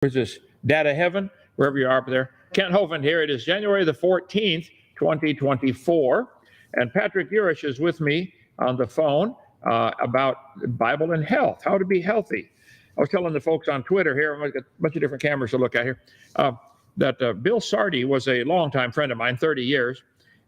Where's this? Data Heaven, wherever you are up there. Kent Hovind here. It is January the 14th, 2024. And Patrick Yurish is with me on the phone about Bible and health, how to be healthy. I was telling the folks on Twitter here, I've got a bunch of different cameras to look at here, that Bill Sardi was a longtime friend of mine, 30 years,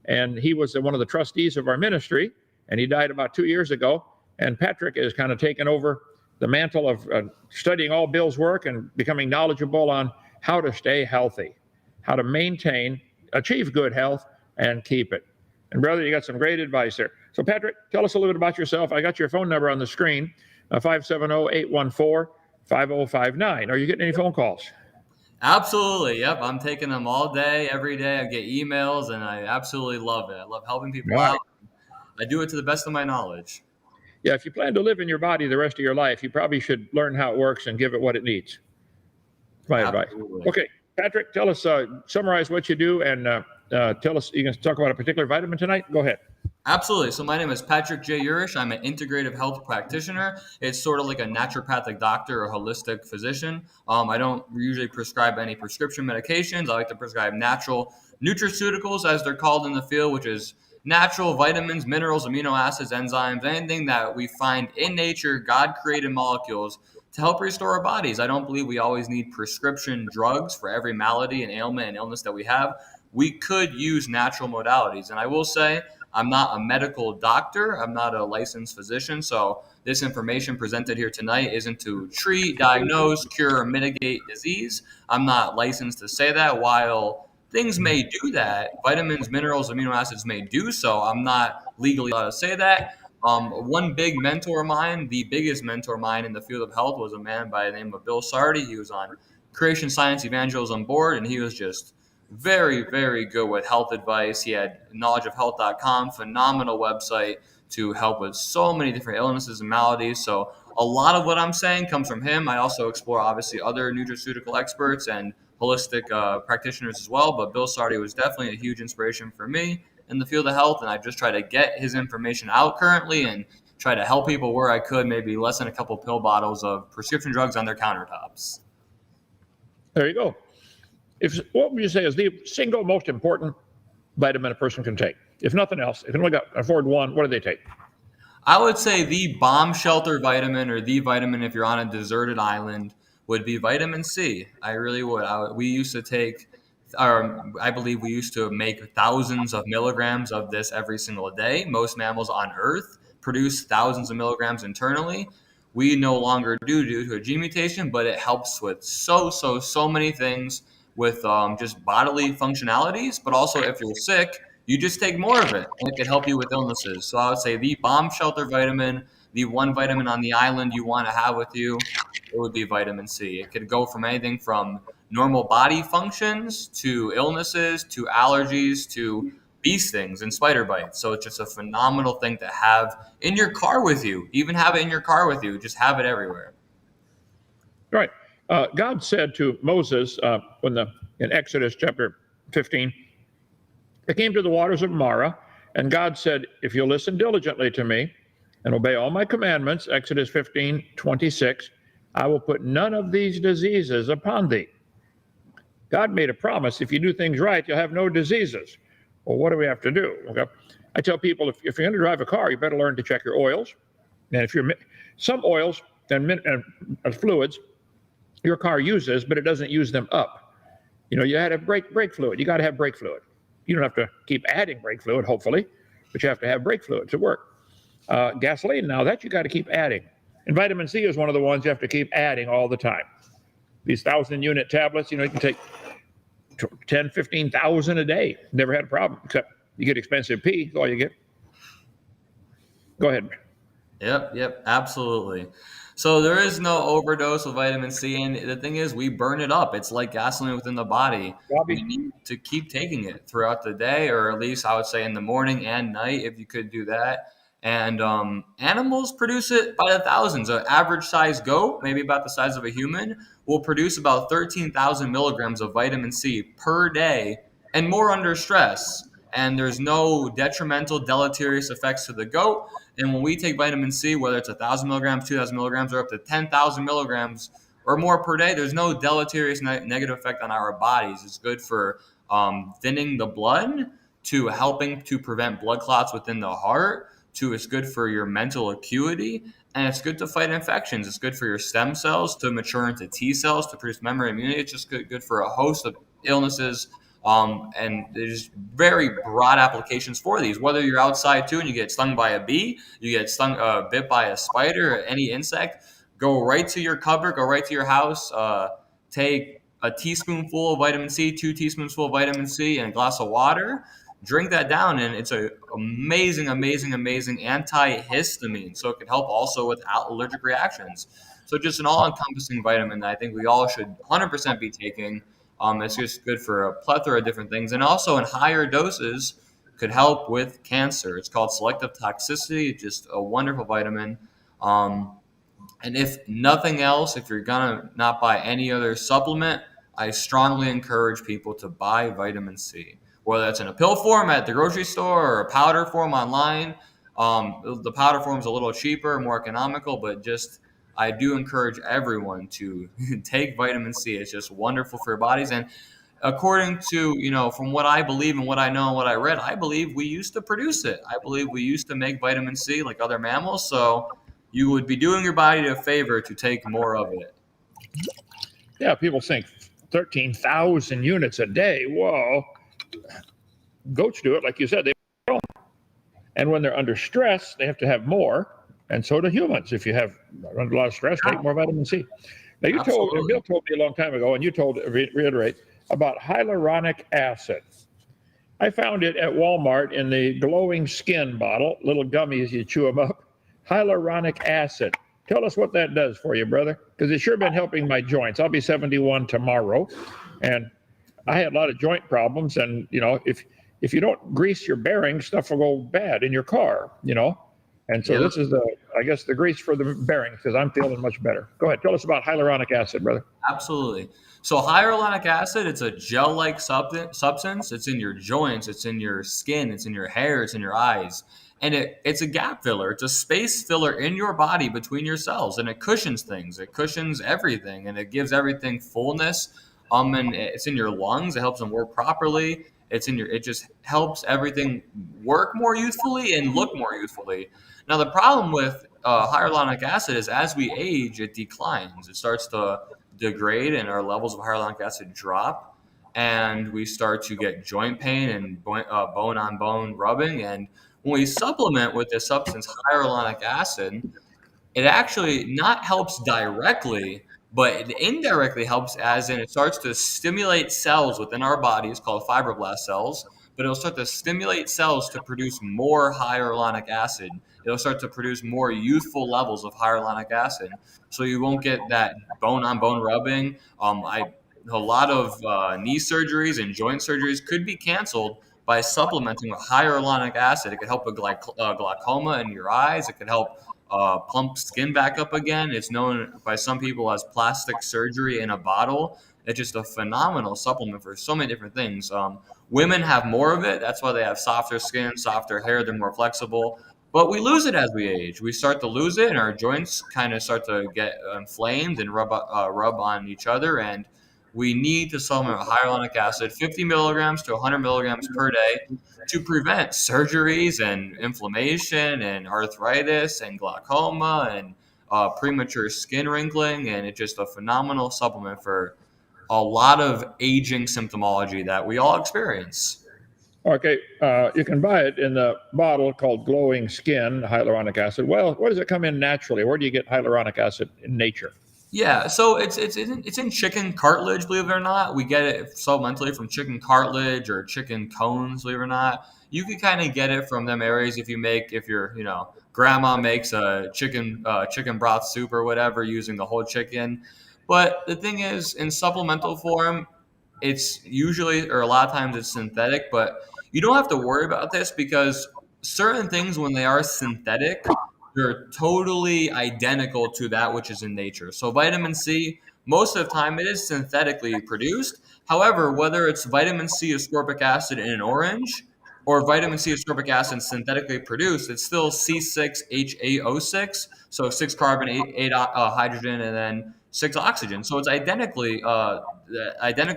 and he was one of the trustees of our ministry, and he died about 2 years ago. And Patrick is kind of taken over the mantle of studying all Bill's work and becoming knowledgeable on how to stay healthy, how to maintain, achieve good health, and keep it. And brother, you got some great advice there. So Patrick, tell us a little bit about yourself. I got your phone number on the screen, 570-814-5059. Are you getting any phone calls? Absolutely. Yep. I'm taking them all day, every day. I get emails and I absolutely love it. I love helping people out. I do it to the best of my knowledge. Yeah, if you plan to live in your body the rest of your life, you probably should learn how it works and give it what it needs. That's my advice. Okay, Patrick, tell us, summarize what you do, and tell us, you can talk about a particular vitamin tonight? Go ahead. Absolutely. So my name is Patrick J. Yurish. I'm an integrative health practitioner. It's sort of like a naturopathic doctor or holistic physician. I don't usually prescribe any prescription medications. I like to prescribe natural nutraceuticals, as they're called in the field, which is natural vitamins, minerals, amino acids, enzymes, anything that we find in nature, God-created molecules to help restore our bodies. I don't believe we always need prescription drugs for every malady and ailment and illness that we have. We could use natural modalities. And I will say, I'm not a medical doctor. I'm not a licensed physician. So this information presented here tonight isn't to treat, diagnose, cure, or mitigate disease. I'm not licensed to say that. While things may do that, vitamins, minerals, amino acids may do so, I'm not legally allowed to say that. One big mentor of mine, the biggest mentor of mine in the field of health, was a man by the name of Bill Sardi. He was on Creation Science Evangelism Board, and he was just very, very good with health advice. He had knowledgeofhealth.com, phenomenal website to help with so many different illnesses and maladies. So a lot of what I'm saying comes from him. I also explore, obviously, other nutraceutical experts and holistic practitioners as well. But Bill Sardi was definitely a huge inspiration for me in the field of health. And I just try to get his information out currently and try to help people where I could, maybe less than a couple pill bottles of prescription drugs on their countertops. There you go. What would you say is the single most important vitamin a person can take? If nothing else, if you only got afford one, what do they take? I would say the bomb shelter vitamin, or the vitamin if you're on a deserted island, would be vitamin C. I really would. We used to take, I believe we used to make thousands of milligrams of this every single day. Most mammals on Earth produce thousands of milligrams internally. We no longer do due to a gene mutation, but it helps with so many things with just bodily functionalities. But also if you're sick, you just take more of it and it can help you with illnesses. So I would say the bomb shelter vitamin, the one vitamin on the island you want to have with you, it would be vitamin C. It could go from anything from normal body functions to illnesses to allergies to bee stings and spider bites. So it's just a phenomenal thing to have in your car with you. Even have it in your car with you. Just have it everywhere. Right. God said to Moses in Exodus chapter 15, they came to the waters of Marah, and God said, if you'll listen diligently to me and obey all my commandments, Exodus 15:26, I will put none of these diseases upon thee. God made a promise, if you do things right, you'll have no diseases. Well, what do we have to do? Okay. I tell people, if you're going to drive a car, you better learn to check your oils. And if some oils and fluids your car uses, but it doesn't use them up. You know, you had to have brake fluid. You got to have brake fluid. You don't have to keep adding brake fluid, hopefully, but you have to have brake fluid to work. Gasoline, now that you got to keep adding. And vitamin C is one of the ones you have to keep adding all the time. These 1,000-unit tablets, you know, you can take 10, 15,000 a day. Never had a problem, except you get expensive pee. That's all you get. Go ahead. Yep, absolutely. So there is no overdose of vitamin C, and the thing is, we burn it up. It's like gasoline within the body. We need to keep taking it throughout the day, or at least I would say in the morning and night, if you could do that. And animals produce it by the thousands. An average size goat, maybe about the size of a human, will produce about 13,000 milligrams of vitamin C per day, and more under stress. And there's no detrimental, deleterious effects to the goat. And when we take vitamin C, whether it's 1,000 milligrams, 2,000 milligrams, or up to 10,000 milligrams, or more per day, there's no deleterious negative effect on our bodies. It's good for thinning the blood, to helping to prevent blood clots within the heart, to it's good for your mental acuity, and it's good to fight infections. It's good for your stem cells to mature into T cells to produce memory immunity. It's just good for a host of illnesses. And there's very broad applications for these. Whether you're outside too and you get stung by a bee, you get stung bit by a spider, or any insect, go right to your cupboard, go right to your house, take a teaspoonful of vitamin C, 2 teaspoonsful of vitamin C, and a glass of water. Drink that down, and it's a amazing, amazing, amazing antihistamine. So it can help also with allergic reactions. So just an all-encompassing vitamin that I think we all should 100% be taking. It's just good for a plethora of different things, and also in higher doses could help with cancer. It's called selective toxicity. Just a wonderful vitamin. And if nothing else, if you're gonna not buy any other supplement, I strongly encourage people to buy vitamin C, whether that's in a pill form at the grocery store or a powder form online. The powder form is a little cheaper, more economical, but just I do encourage everyone to take vitamin C. It's just wonderful for your bodies. And according to, from what I believe and what I know and what I read, I believe we used to produce it. I believe we used to make vitamin C like other mammals. So you would be doing your body a favor to take more of it. Yeah, people think 13,000 units a day. Whoa. Goats do it, like you said. They don't. And when they're under stress, they have to have more. And so do humans. If you have under a lot of stress, take more vitamin C. Now, Bill told me a long time ago, and you reiterate, about hyaluronic acid. I found it at Walmart in the glowing skin bottle, little gummies, you chew them up. Hyaluronic acid. Tell us what that does for you, brother, because it's sure been helping my joints. I'll be 71 tomorrow, and I had a lot of joint problems. And, if you don't grease your bearings, stuff will go bad in your car, And so This is the grease for the bearings, because I'm feeling much better. Go ahead. Tell us about hyaluronic acid, brother. Absolutely. So hyaluronic acid, it's a gel-like substance. It's in your joints. It's in your skin. It's in your hair. It's in your eyes. And it's a gap filler. It's a space filler in your body between your cells. And it cushions things. It cushions everything. And it gives everything fullness. And it's in your lungs. It helps them work properly. It just helps everything work more youthfully and look more youthfully. Now, the problem with hyaluronic acid is as we age, it declines. It starts to degrade and our levels of hyaluronic acid drop. And we start to get joint pain and bone-on-bone rubbing. And when we supplement with this substance, hyaluronic acid, it actually not helps directly, but it indirectly helps, as in it starts to stimulate cells within our bodies called fibroblast cells, but it'll start to stimulate cells to produce more hyaluronic acid. It'll start to produce more youthful levels of hyaluronic acid. So you won't get that bone-on-bone rubbing. A lot of knee surgeries and joint surgeries could be canceled by supplementing with hyaluronic acid. It could help with glaucoma in your eyes. It could help plump skin back up again. It's known by some people as plastic surgery in a bottle. It's just a phenomenal supplement for so many different things. Women have more of it. That's why they have softer skin, softer hair. They're more flexible. But we lose it as we age. We start to lose it, and our joints kind of start to get inflamed and rub on each other. And we need to supplement with hyaluronic acid, 50 milligrams to 100 milligrams per day, to prevent surgeries and inflammation and arthritis and glaucoma and premature skin wrinkling. And it's just a phenomenal supplement for a lot of aging symptomology that we all experience. Okay, you can buy it in the bottle called Glowing Skin hyaluronic acid. Well, where does it come in naturally? Where do you get hyaluronic acid in nature? Yeah, so it's in chicken cartilage, believe it or not. We get it supplementally from chicken cartilage or chicken cones, believe it or not. You can kind of get it from them areas if your grandma makes a chicken broth soup or whatever using the whole chicken. But the thing is, in supplemental form, it's usually, or a lot of times, it's synthetic. But you don't have to worry about this, because certain things, when they are synthetic, they're totally identical to that which is in nature. So vitamin C, most of the time, it is synthetically produced. However, whether it's vitamin C ascorbic acid in an orange or vitamin C ascorbic acid synthetically produced, it's still C6H8O6, so 6 carbon, 8 hydrogen, and then 6 oxygen. So it's identical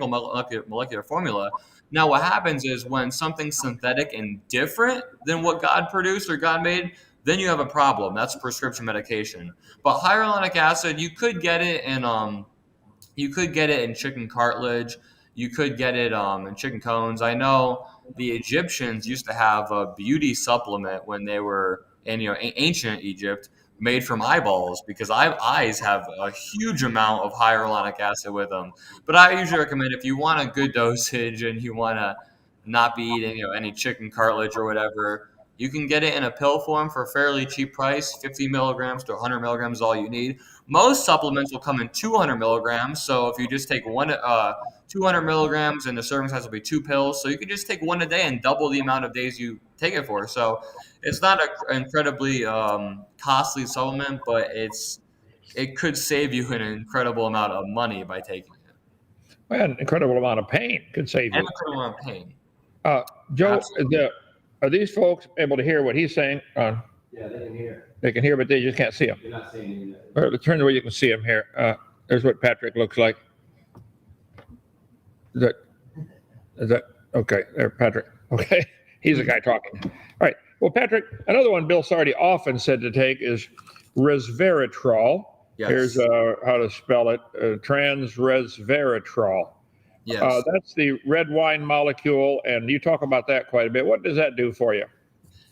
molecular formula. Now, what happens is when something's synthetic and different than what God produced or God made, then you have a problem. That's prescription medication. But hyaluronic acid, you could get it in chicken cartilage. You could get it in chicken cones. I know the Egyptians used to have a beauty supplement when they were in ancient Egypt, made from eyeballs, because eyes have a huge amount of hyaluronic acid with them. But I usually recommend, if you want a good dosage and you want to not be eating any chicken cartilage or whatever, you can get it in a pill form for a fairly cheap price. 50 milligrams to 100 milligrams is all you need. Most supplements will come in 200 milligrams. So if you just take 200 milligrams, and the serving size will be 2 pills. So you can just take one a day and double the amount of days you take it for. So it's not an incredibly costly supplement, but it could save you an incredible amount of money by taking it. Well, an incredible amount of pain could save And you. an incredible amount of pain. Joe, Absolutely. are these folks able to hear what he's saying? Yeah, they can hear. They can hear, but they just can't see him. You're not saying anything. All right, let's turn to where you can see him here. There's what Patrick looks like. Is that okay? There, Patrick. Okay, he's the guy talking. All right. Well, Patrick, another one Bill Sardi often said to take is Resveratrol. Yes. Here's how to spell it: trans-resveratrol. Yes. That's the red wine molecule, and you talk about that quite a bit. What does that do for you?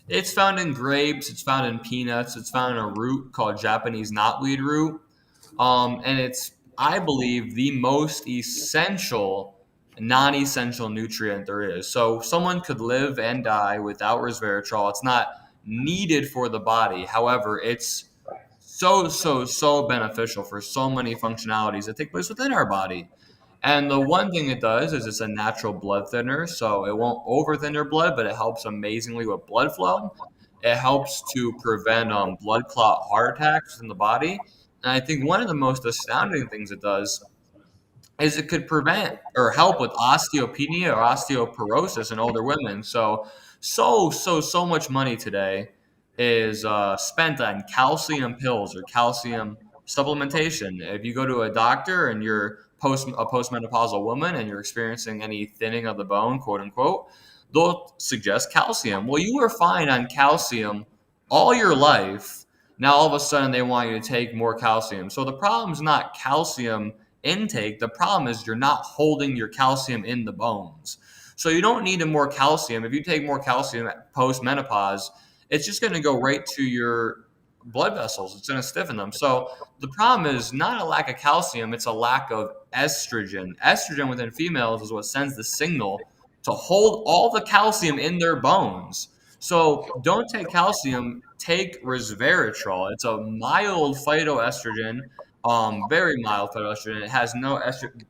It's found in grapes. It's found in peanuts. It's found in a root called Japanese knotweed root. And it's, I believe, the most essential non-essential nutrient there is. So someone could live and die without resveratrol. It's not needed for the body. However, it's so beneficial for so many functionalities that take place within our body. And the one thing it does is it's a natural blood thinner, so it won't over thin your blood, but it helps amazingly with blood flow. It helps to prevent blood clot heart attacks in the body. And I think one of the most astounding things it does is it could prevent or help with osteopenia or osteoporosis in older women. So much money today is spent on calcium pills or calcium supplementation. If you go to a doctor and you're a postmenopausal woman and you're experiencing any thinning of the bone, quote unquote, they'll suggest calcium. Well, you were fine on calcium all your life. Now all of a sudden they want you to take more calcium. So the problem is not calcium intake. The problem is you're not holding your calcium in the bones. So you don't need more calcium. If you take more calcium post menopause, it's just going to go right to your blood vessels. It's going to stiffen them. So the problem is not a lack of calcium, it's a lack of estrogen. Estrogen within females is what sends the signal to hold all the calcium in their bones. So don't take calcium, take resveratrol. It's a mild phytoestrogen, very mild phytoestrogen. It has no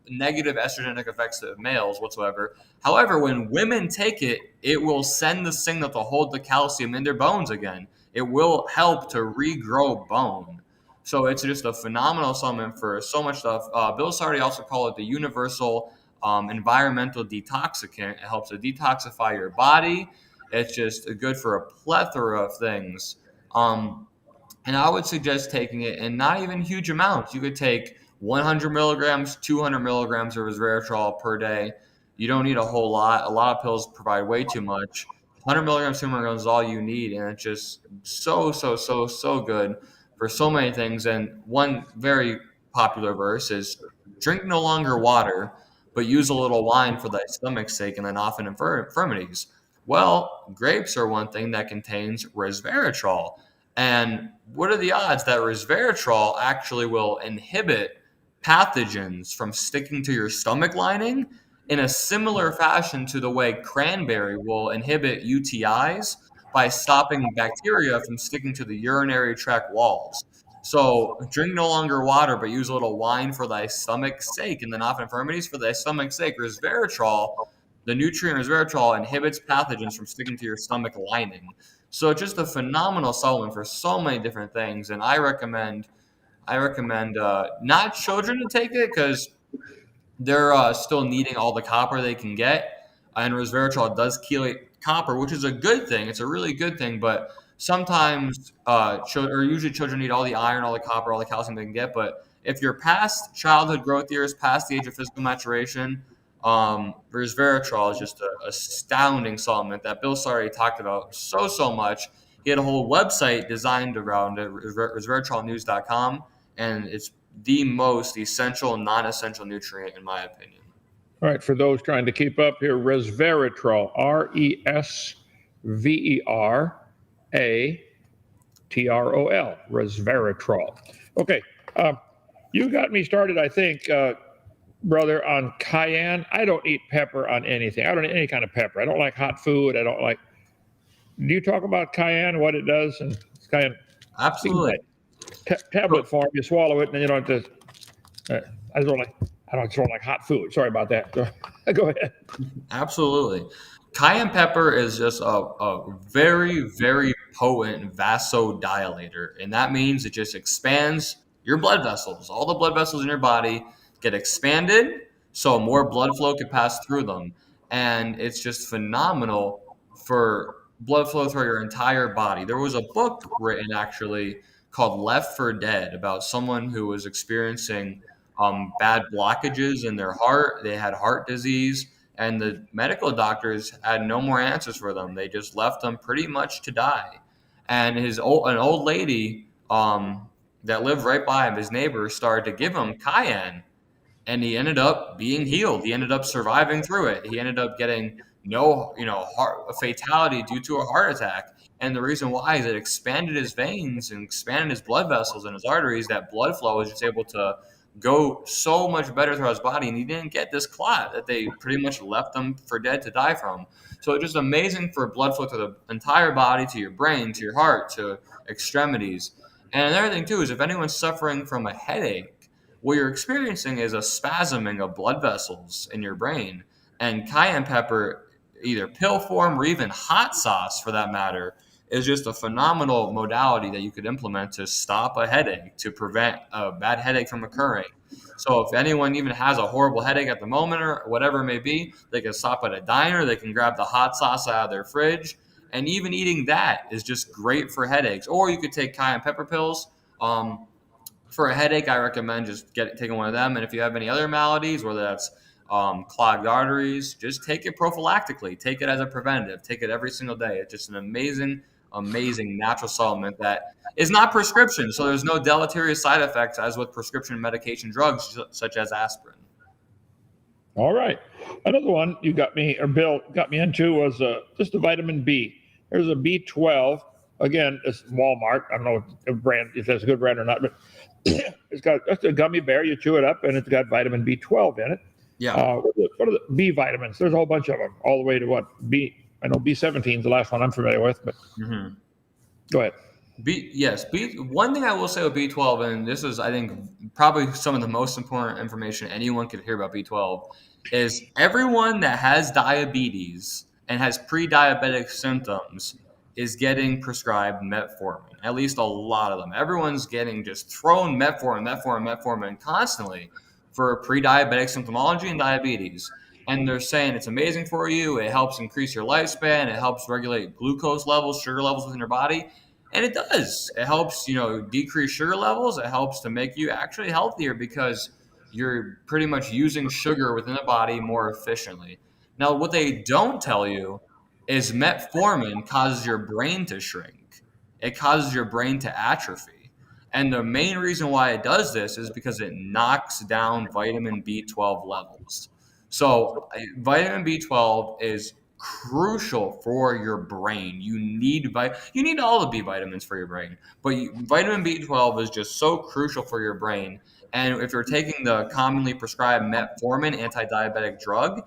negative estrogenic effects to males whatsoever. However, when women take it, it will send the signal to hold the calcium in their bones again. It will help to regrow bone. So it's just a phenomenal supplement for so much stuff. Bill Sardi also called it the universal environmental detoxicant. It helps to detoxify your body. It's just good for a plethora of things. And I would suggest taking it in not even huge amounts. You could take 100 milligrams, 200 milligrams of resveratrol per day. You don't need a whole lot. A lot of pills provide way too much. 100 milligrams, 200 milligrams is all you need, and it's just so good for so many things. And one very popular verse is, drink no longer water, but use a little wine for thy stomach's sake, and then often infirmities. Well, grapes are one thing that contains resveratrol. And what are the odds that resveratrol actually will inhibit pathogens from sticking to your stomach lining in a similar fashion to the way cranberry will inhibit UTIs by stopping bacteria from sticking to the urinary tract walls? So drink no longer water, but use a little wine for thy stomach's sake, and then often infirmities for thy stomach's sake. Resveratrol, the nutrient resveratrol, inhibits pathogens from sticking to your stomach lining. So it's just a phenomenal supplement for so many different things, and I recommend not children to take it because they're still needing all the copper they can get, and resveratrol does chelate copper, which is a good thing. It's a really good thing, but sometimes usually children need all the iron, all the copper, all the calcium they can get, but If you're past childhood growth years, past the age of physical maturation, resveratrol is just an astounding supplement that Bill already talked about so much. He had a whole website designed around it, resveratrolnews.com, and it's the most essential non-essential nutrient in my opinion. All right, for those trying to keep up here, resveratrol, Resveratrol, resveratrol. Okay, you got me started, I think, brother, on cayenne. I don't eat pepper on anything. I don't eat any kind of pepper. I don't like hot food. I don't like. Do you talk about cayenne, what it does? And it's cayenne. Absolutely. Tablet form, you swallow it, and then you don't have to. I just don't like hot food. Sorry about that. So, go ahead. Absolutely. Cayenne pepper is just a very, very potent vasodilator. And that means it just expands your blood vessels. All the blood vessels in your body get expanded so more blood flow can pass through them. And it's just phenomenal for blood flow through your entire body. There was a book written actually called Left for Dead about someone who was experiencing bad blockages in their heart. They had heart disease, and the medical doctors had no more answers for them. They just left them pretty much to die. And an old lady that lived right by him, his neighbor, started to give him cayenne, and he ended up being healed. He ended up surviving through it. He ended up getting a fatality due to a heart attack. And the reason why is it expanded his veins and expanded his blood vessels and his arteries. That blood flow was just able to go so much better through his body, and he didn't get this clot that they pretty much left him for dead to die from. So it's just amazing for blood flow to the entire body, to your brain, to your heart, to extremities. And another thing too is if anyone's suffering from a headache, what you're experiencing is a spasming of blood vessels in your brain. And cayenne pepper, either pill form or even hot sauce for that matter, is just a phenomenal modality that you could implement to stop a headache, to prevent a bad headache from occurring. So if anyone even has a horrible headache at the moment or whatever it may be, they can stop at a diner, they can grab the hot sauce out of their fridge, and even eating that is just great for headaches. Or you could take cayenne pepper pills. For a headache, I recommend just taking one of them. And if you have any other maladies, whether that's clogged arteries, just take it prophylactically. Take it as a preventative. Take it every single day. It's just an amazing natural supplement that is not prescription, so there's no deleterious side effects as with prescription medication drugs such as aspirin. All right. Another one you got me, or Bill got me into, was just the vitamin B. There's a B12. Again, it's Walmart. I don't know if that's a good brand or not, but it's got just a gummy bear. You chew it up, and it's got vitamin B12 in it. Yeah. What are the B vitamins? There's a whole bunch of them, all the way to what? I know B17 is the last one I'm familiar with, but go ahead. One thing I will say with B12, and this is, I think, probably some of the most important information anyone could hear about B12, is everyone that has diabetes and has pre-diabetic symptoms is getting prescribed metformin. At least a lot of them. Everyone's getting just thrown metformin constantly for pre-diabetic symptomology and diabetes. And they're saying it's amazing for you. It helps increase your lifespan. It helps regulate glucose levels, sugar levels within your body. And it does. It helps, decrease sugar levels. It helps to make you actually healthier because you're pretty much using sugar within the body more efficiently. Now, what they don't tell you is metformin causes your brain to shrink. It causes your brain to atrophy. And the main reason why it does this is because it knocks down vitamin B12 levels. So vitamin B12 is crucial for your brain. You need all the B vitamins for your brain, but vitamin B12 is just so crucial for your brain. And if you're taking the commonly prescribed metformin anti-diabetic drug,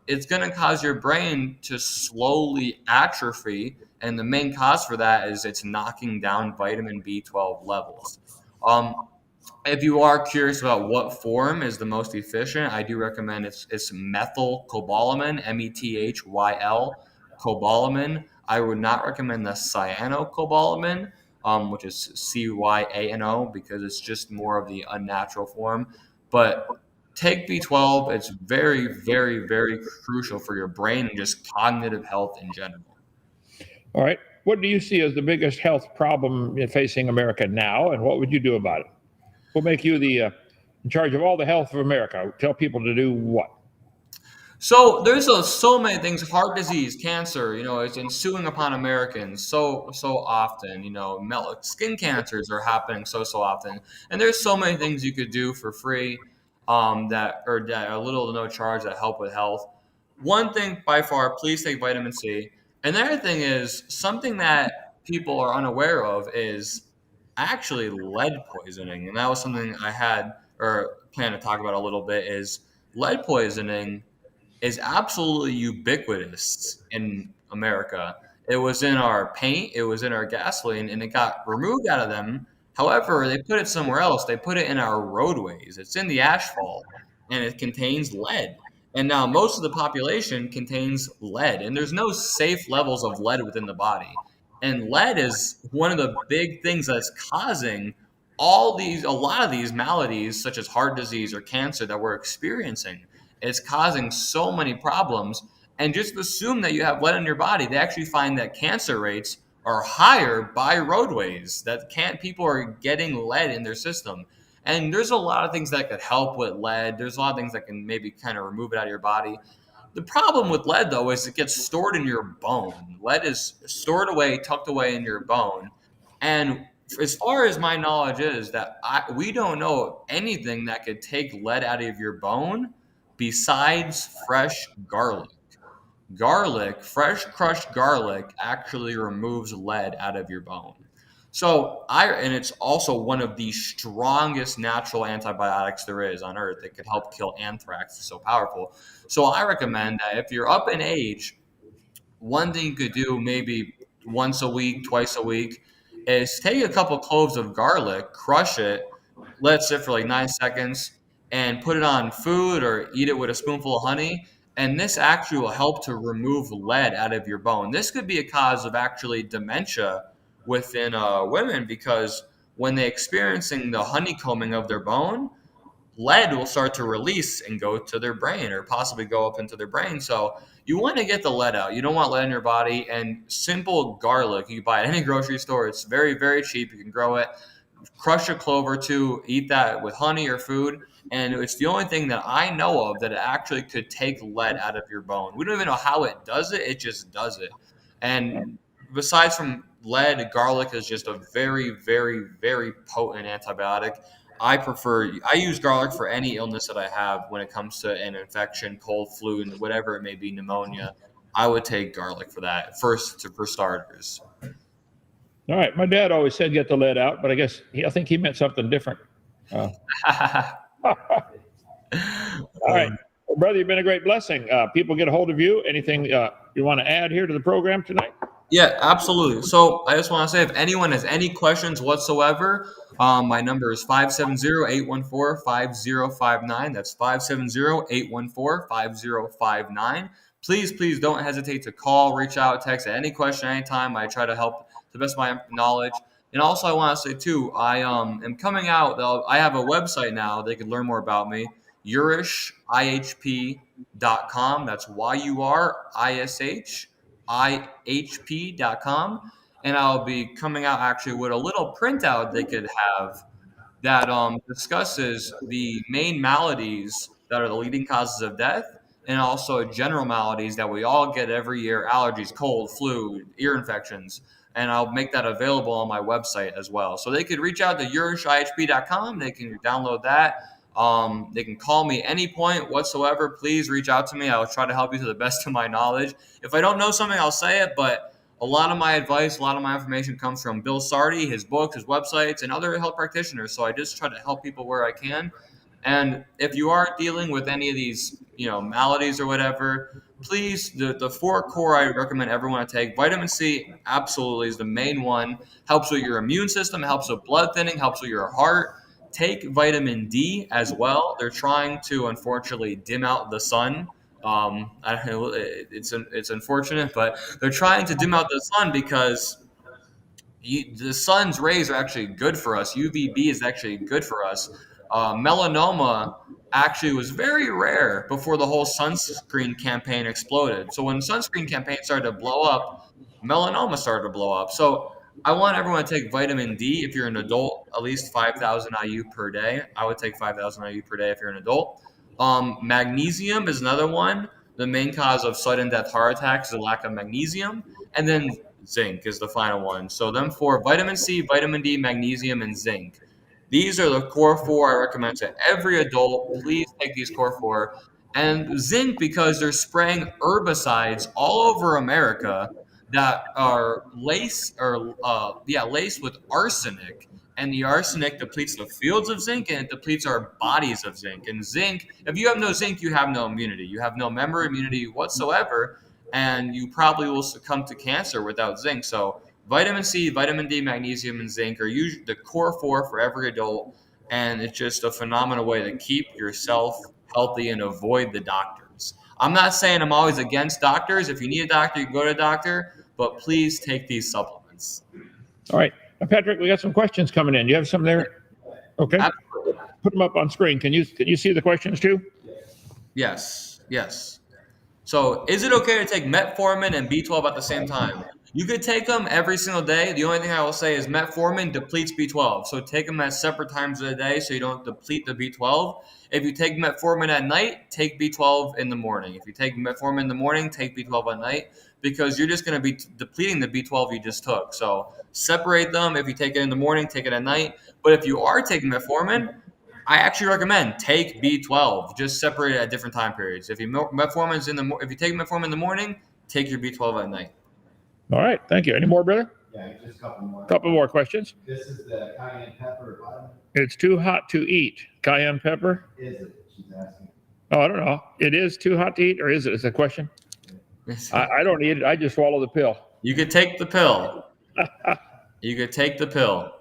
it's going to cause your brain to slowly atrophy. And the main cause for that is it's knocking down vitamin B12 levels. If you are curious about what form is the most efficient, I do recommend it's methylcobalamin, methyl cobalamin. I would not recommend the cyanocobalamin, which is cyano, because it's just more of the unnatural form. But take B12. It's very, very, very crucial for your brain and just cognitive health in general. All right. What do you see as the biggest health problem facing America now, and what would you do about it? We'll make you the in charge of all the health of America. Tell people to do what? So there's so many things: heart disease, cancer. It's ensuing upon Americans so often. Skin cancers are happening so often, and there's so many things you could do for free, that are little to no charge that help with health. One thing by far, please take vitamin C. Another thing is something that people are unaware of is actually lead poisoning, and that was something I had or plan to talk about a little bit. Is lead poisoning is absolutely ubiquitous in America. It was in our paint, it was in our gasoline, and it got removed out of them. However, they put it somewhere else. They put it in our roadways. It's in the asphalt, and it contains lead. And now most of the population contains lead, and there's no safe levels of lead within the body. And lead is one of the big things that's causing a lot of these maladies, such as heart disease or cancer, that we're experiencing. It's causing so many problems. And just assume that you have lead in your body. They actually find that cancer rates are higher by roadways. People are getting lead in their system. And there's a lot of things that could help with lead. There's a lot of things that can maybe kind of remove it out of your body. The problem with lead, though, is it gets stored in your bone. Lead is stored away, tucked away in your bone. And as far as my knowledge is, we don't know anything that could take lead out of your bone besides fresh garlic. Fresh crushed garlic actually removes lead out of your bone. And it's also one of the strongest natural antibiotics there is on earth. It could help kill anthrax. It's so powerful. So I recommend that if you're up in age, one thing you could do maybe once a week, twice a week, is take a couple cloves of garlic, crush it, let it sit for like 9 seconds, and put it on food or eat it with a spoonful of honey. And this actually will help to remove lead out of your bone. This could be a cause of actually dementia within women, because when they're experiencing the honeycombing of their bone, lead will start to release and go to their brain or possibly go up into their brain. So you want to get the lead out. You don't want lead in your body. And simple garlic, you can buy it at any grocery store. It's very, very cheap. You can grow it. Crush a clove or two, eat that with honey or food. And it's the only thing that I know of that actually could take lead out of your bone. We don't even know how it does it. It just does it. And besides from lead, garlic is just a very, very, very potent antibiotic. I use garlic for any illness that I have when it comes to an infection, cold, flu, and whatever it may be, pneumonia. I would take garlic for that for starters. All right. My dad always said get the lead out, but I think he meant something different. All right. Well, brother, you've been a great blessing. People get a hold of you. Anything you want to add here to the program tonight? Yeah, absolutely. So I just want to say, if anyone has any questions whatsoever, my number is 570-814-5059. That's 570-814-5059. Please don't hesitate to call, reach out, text at any question, anytime. I try to help to the best of my knowledge. And also, I want to say, too, I am coming out. I have a website now. They can learn more about me. Yurish, IHP.com. That's YURISH.IHP.com. And I'll be coming out actually with a little printout they could have that discusses the main maladies that are the leading causes of death, and also general maladies that we all get every year: allergies, cold, flu, ear infections. And I'll make that available on my website as well. So they could reach out to YurishIHP.com. They can download that. They can call me any point whatsoever. Please reach out to me. I'll try to help you to the best of my knowledge. If I don't know something, I'll say it, but a lot of my advice, a lot of my information comes from Bill Sardi, his books, his websites, and other health practitioners. So I just try to help people where I can. And if you are dealing with any of these, maladies or whatever, please, the four core I recommend everyone to take. Vitamin C absolutely is the main one. Helps with your immune system, helps with blood thinning, helps with your heart. Take vitamin D as well. They're trying to, unfortunately, dim out the sun. It's unfortunate, but they're trying to dim out the sun because the sun's rays are actually good for us. UVB is actually good for us. Melanoma actually was very rare before the whole sunscreen campaign exploded. So when sunscreen campaign started to blow up, melanoma started to blow up. So I want everyone to take vitamin D if you're an adult, at least 5,000 IU per day. I would take 5,000 IU per day if you're an adult. Magnesium is another one. The main cause of sudden death heart attacks is a lack of magnesium. And then zinc is the final one. So them four: vitamin C, vitamin D, magnesium, and zinc. These are the core four I recommend to every adult. Please take these core four. And zinc, because they're spraying herbicides all over America that are laced with arsenic, and the arsenic depletes the fields of zinc and it depletes our bodies of zinc. And zinc, if you have no zinc, you have no immunity. You have no memory immunity whatsoever, and you probably will succumb to cancer without zinc. So vitamin C, vitamin D, magnesium, and zinc are usually the core four for every adult, and it's just a phenomenal way to keep yourself healthy and avoid the doctors. I'm not saying I'm always against doctors. If you need a doctor, you can go to a doctor, but please take these supplements. All right. Patrick, we got some questions coming in. You have some there? Okay. Absolutely. Put them up on screen. Can you see the questions too? Yes, yes. So, is it okay to take metformin and B12 at the same time? You could take them every single day. The only thing I will say is metformin depletes B12. So, take them at separate times of the day so you don't deplete the B12. If you take metformin at night, take B12 in the morning. If you take metformin in the morning, take B12 at night, because you're just going to be depleting the B12 you just took. So, separate them. If you take it in the morning, take it at night. But if you are taking metformin, I actually recommend take B12. Just separate it at different time periods. If you if you take metformin in the morning, take your B12 at night. All right. Thank you. Any more, brother? Yeah, just a couple more. Couple more questions. This is the cayenne pepper vitamin. It's too hot to eat. Cayenne pepper? Is it? She's asking. Oh, I don't know. It is too hot to eat, or is it? It's a question. I don't eat it. I just swallow the pill. You could take the pill. You could take the pill.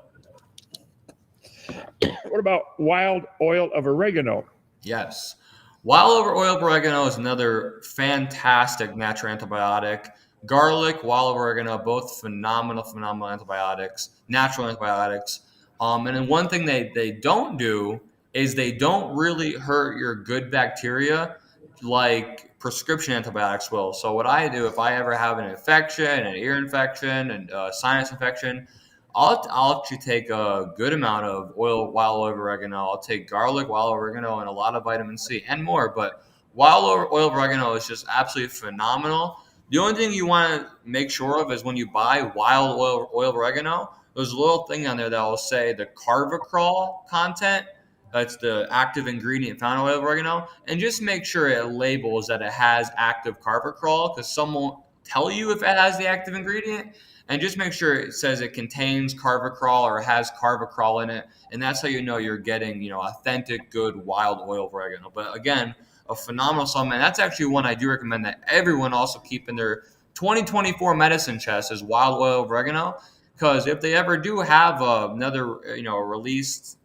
What about wild oil of oregano? Yes. Wild oil of oregano is another fantastic natural antibiotic. Garlic, wild oregano, both phenomenal antibiotics, natural antibiotics. And then one thing they don't do is they don't really hurt your good bacteria like prescription antibiotics will. So what I do, if I ever have an infection, an ear infection, and sinus infection, I'll actually take a good amount of wild oil of oregano. I'll take garlic, wild oregano, and a lot of vitamin C and more. But wild oil of oregano is just absolutely phenomenal. The only thing you want to make sure of is when you buy wild oil of oregano, there's a little thing on there that will say the carvacrol content. That's the active ingredient found in oil of oregano. And just make sure it labels that it has active carvacrol, because some won't tell you if it has the active ingredient. And just make sure it says it contains carvacrol or has carvacrol in it. And that's how you know you're getting, authentic, good wild oil of oregano. But again, a phenomenal supplement. That's actually one I do recommend that everyone also keep in their 2024 medicine chest is wild oil of oregano. Because if they ever do have another, released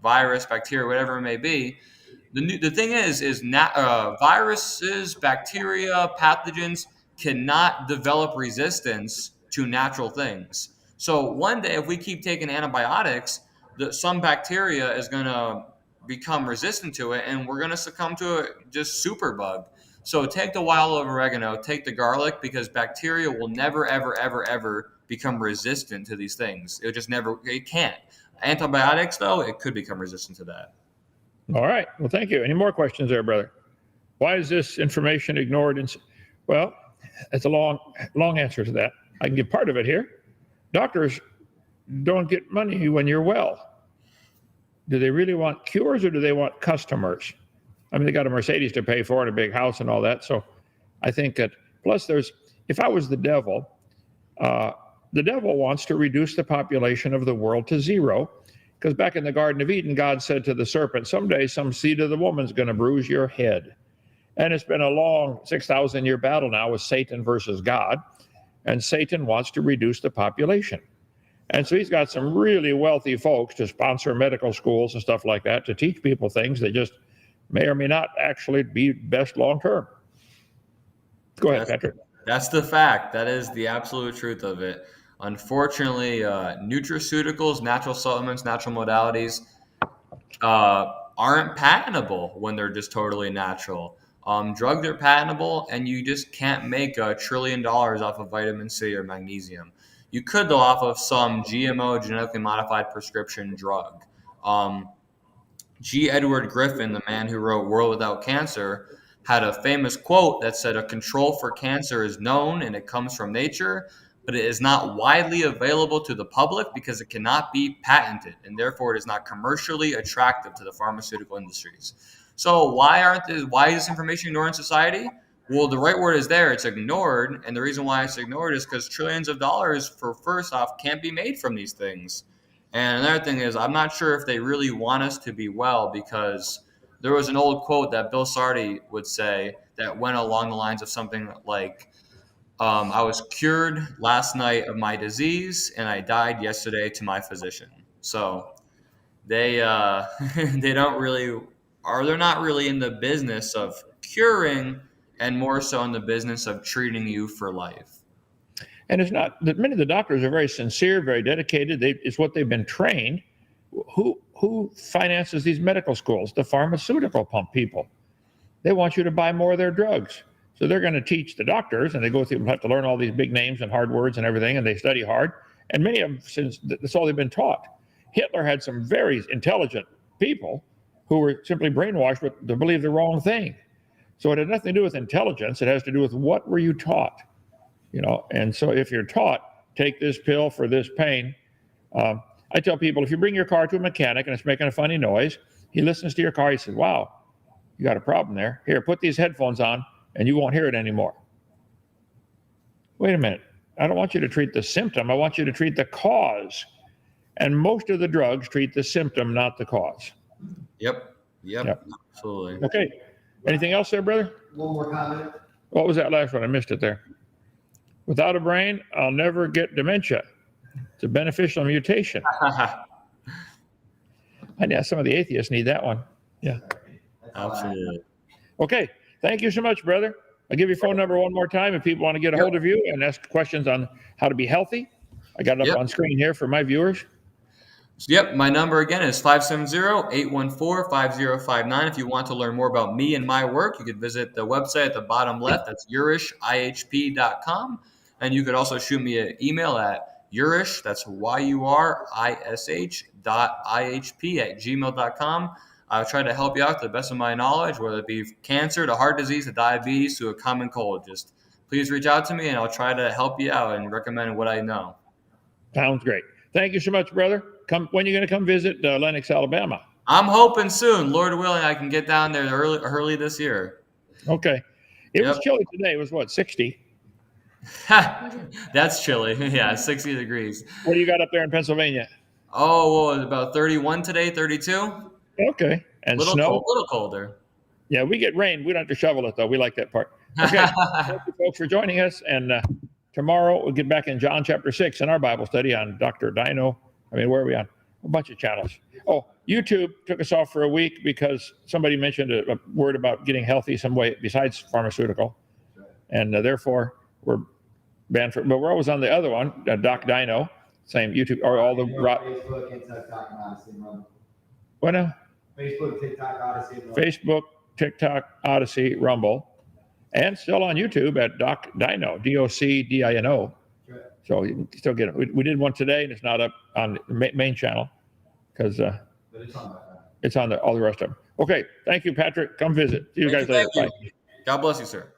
virus, bacteria, whatever it may be, the thing is viruses, bacteria, pathogens cannot develop resistance to natural things. So one day, if we keep taking antibiotics, some bacteria is going to become resistant to it, and we're going to succumb to it, just superbug. So take the wild oil of oregano, take the garlic, because bacteria will never, ever, ever, ever become resistant to these things. It can't. Antibiotics, though, it could become resistant to that. All right. Well, thank you. Any more questions there, brother? Why is this information ignored? Well, it's a long answer to that. I can give part of it here. Doctors don't get money when you're well. Do they really want cures, or do they want customers? I mean, they got a Mercedes to pay for and a big house and all that. So I think that, plus if I was the devil wants to reduce the population of the world to zero, because back in the Garden of Eden, God said to the serpent, someday some seed of the woman's going to bruise your head. And it's been a long 6,000-year battle now with Satan versus God. And Satan wants to reduce the population. And so he's got some really wealthy folks to sponsor medical schools and stuff like that to teach people things that just may or may not actually be best long term. Go ahead, Patrick. That's the fact. That is the absolute truth of it. Unfortunately, nutraceuticals, natural supplements, natural modalities aren't patentable when they're just totally natural. Drugs are patentable, and you just can't make $1 trillion off of vitamin C or magnesium. You could go off of some GMO, genetically modified prescription drug. G. Edward Griffin, the man who wrote World Without Cancer, had a famous quote that said, "A control for cancer is known and it comes from nature, but it is not widely available to the public because it cannot be patented, and therefore it is not commercially attractive to the pharmaceutical industries." So why is this information ignored in society? Well, the right word is there. It's ignored, and the reason why it's ignored is because trillions of dollars, for first off, can't be made from these things. And another thing is, I'm not sure if they really want us to be well, because there was an old quote that Bill Sardi would say that went along the lines of something like, "I was cured last night of my disease, and I died yesterday to my physician." So they they don't really, or they're not really in the business of curing, and more so in the business of treating you for life. And it's not that many of the doctors are very sincere, very dedicated. It's what they've been trained. Who finances these medical schools? The pharmaceutical pump people. They want you to buy more of their drugs. So they're going to teach the doctors, and they go through, have to learn all these big names and hard words and everything, and they study hard. And many of them, since that's all they've been taught. Hitler had some very intelligent people who were simply brainwashed to believe the wrong thing. So it had nothing to do with intelligence. It has to do with what were you taught. And so if you're taught, take this pill for this pain. I tell people, if you bring your car to a mechanic and it's making a funny noise, he listens to your car. He says, "Wow, you got a problem there. Here, put these headphones on and you won't hear it anymore." Wait a minute. I don't want you to treat the symptom. I want you to treat the cause. And most of the drugs treat the symptom, not the cause. Yep. Absolutely. Okay. Anything else there, brother? One more comment. What was that last one? I missed it there. Without a brain, I'll never get dementia. It's a beneficial mutation. And yeah, some of the atheists need that one. Yeah. Absolutely. Okay. Thank you so much, brother. I'll give your phone number one more time if people want to get a hold of you and ask questions on how to be healthy. I got it up on screen here for my viewers. Yep, my number again is 570-814-5059. If you want to learn more about me and my work, you could visit the website at the bottom left. That's yurishihp.com. And you could also shoot me an email at Yurish, that's yurish.ihp@gmail.com. I'll try to help you out to the best of my knowledge, whether it be cancer, to heart disease, to diabetes, to a common cold. Just please reach out to me, and I'll try to help you out and recommend what I know. Sounds great. Thank you so much, brother. When are you going to come visit Lenox, Alabama? I'm hoping soon, Lord willing, I can get down there early this year. Okay. It was chilly today. It was what, 60? That's chilly. Yeah, 60 degrees. What do you got up there in Pennsylvania? Oh, well, it's about 31 today, 32. Okay. And snow? A little colder. Yeah, we get rain. We don't have to shovel it, though. We like that part. Okay. Thank you, folks, for joining us. And tomorrow we'll get back in John chapter 6 in our Bible study on Dr.Dino. Where are we on? A bunch of channels. Oh, YouTube took us off for a week because somebody mentioned a word about getting healthy some way besides pharmaceutical. And therefore, we're banned for, but we're always on the other one, Doc-Dino, same YouTube, or all the... Facebook, TikTok, Odyssey, Rumble. What now? Facebook, TikTok, Odyssey, Rumble. Facebook, TikTok, Odyssey, Rumble, and still on YouTube at Doc-Dino, DOCDINO. Right. So you can still get it. We did one today, and it's not up on the main channel because it's on all the rest of them. Okay, thank you, Patrick. Come visit. See you guys later. Bye. God bless you, sir.